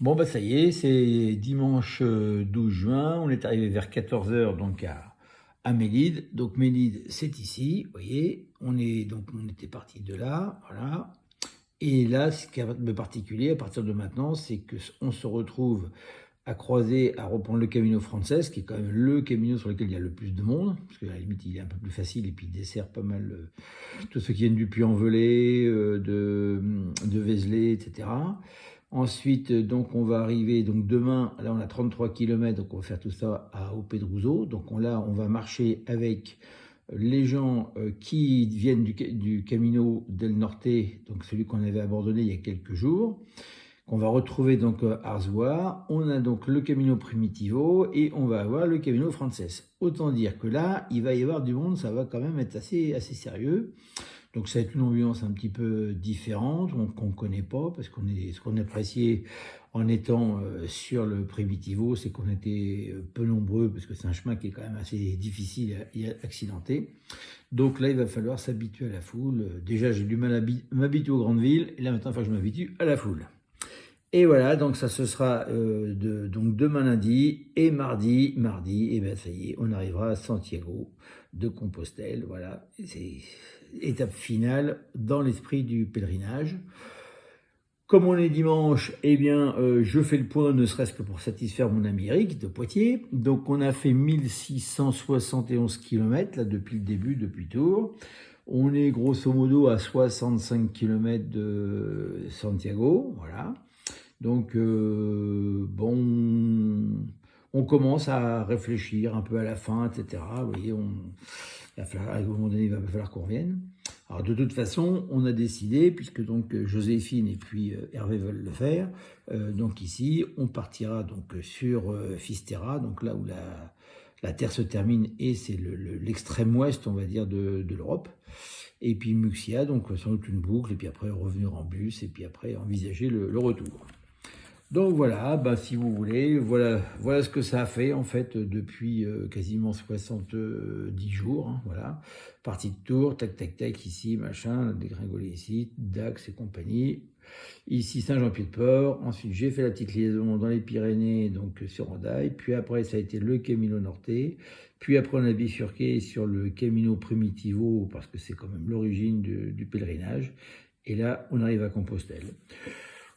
Bon, bah ça y est, c'est dimanche 12 juin. On est arrivé vers 14 h donc à Mélide. Donc Mélide, c'est ici, vous voyez. On était parti de là, voilà. Et là, ce qui est de particulier à partir de maintenant, c'est que on se retrouve à croiser, à reprendre le Camino Frances, qui est quand même le Camino sur lequel il y a le plus de monde, parce qu'à la limite, il est un peu plus facile et puis il dessert pas mal tous ceux qui viennent du Puy-en-Velay, de Vézelay, etc. Ensuite, donc, on va arriver, donc demain, là, on a 33 km, donc on va faire tout ça à Opedruso. Donc là, on va marcher avec les gens qui viennent du Camino del Norte, donc celui qu'on avait abandonné il y a quelques jours, qu'on va retrouver donc à Arzois. On a donc le Camino Primitivo et on va avoir le Camino Frances. Autant dire que là, il va y avoir du monde, ça va quand même être assez sérieux. Donc ça va être une ambiance un petit peu différente, qu'on ne connaît pas, parce ce qu'on appréciait en étant sur le Primitivo, c'est qu'on était peu nombreux, parce que c'est un chemin qui est quand même assez difficile et accidenté. Donc là, il va falloir s'habituer à la foule. Déjà, j'ai du mal à m'habituer aux grandes villes, et là maintenant, il faut que je m'habitue à la foule. Et voilà, donc ça ce sera donc demain lundi et mardi, et ben ça y est, on arrivera à Santiago de Compostelle. Voilà, c'est étape finale dans l'esprit du pèlerinage. Comme on est dimanche, eh bien, je fais le point, ne serait-ce que pour satisfaire mon ami Eric de Poitiers. Donc, on a fait 1671 km là, depuis le début, depuis Tours. On est grosso modo à 65 km de Santiago, voilà. Donc, bon, on commence à réfléchir un peu à la fin, etc. Vous voyez, à un moment donné, il va falloir qu'on revienne. Alors, de toute façon, on a décidé, puisque donc Joséphine et puis Hervé veulent le faire, donc ici, on partira donc sur Fisterra, donc là où la Terre se termine, et c'est l'extrême ouest, on va dire, de l'Europe. Et puis Muxia, donc sans doute une boucle, et puis après revenir en bus, et puis après envisager le retour. Donc voilà, bah, si vous voulez, voilà ce que ça a fait en fait depuis quasiment 70 jours. Hein, voilà, partie de Tours, tac tac tac ici, machin, dégringolé ici, Dax et compagnie. Ici Saint-Jean-Pied-de-Port. Ensuite j'ai fait la petite liaison dans les Pyrénées, donc sur Hendaye. Puis après ça a été le Camino Norte. Puis après on a bifurqué sur le Camino Primitivo parce que c'est quand même l'origine du pèlerinage. Et là on arrive à Compostelle.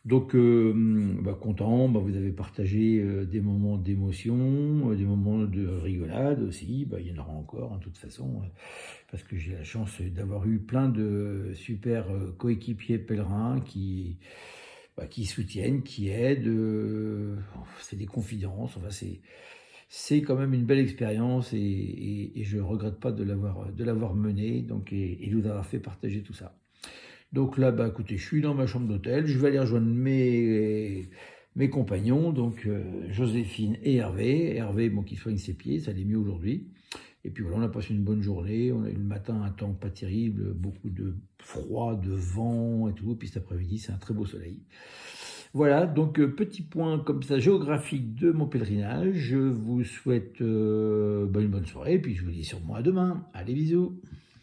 Donc, content, vous avez partagé des moments d'émotion, des moments de rigolade aussi. Il y en aura encore, de toute façon, parce que j'ai la chance d'avoir eu plein de super coéquipiers pèlerins qui soutiennent, qui aident. C'est des confidences. Enfin, c'est quand même une belle expérience et je ne regrette pas de l'avoir menée donc, et de vous avoir fait partager tout ça. Donc là, écoutez, je suis dans ma chambre d'hôtel, je vais aller rejoindre mes compagnons, donc Joséphine et Hervé. Hervé, bon, qui soigne ses pieds, ça allait mieux aujourd'hui. Et puis voilà, on a passé une bonne journée, on a eu le matin un temps pas terrible, beaucoup de froid, de vent et tout, et puis cet après-midi, c'est un très beau soleil. Voilà, donc petit point comme ça géographique de mon pèlerinage. Je vous souhaite une bonne soirée, puis je vous dis sûrement à demain. Allez, bisous!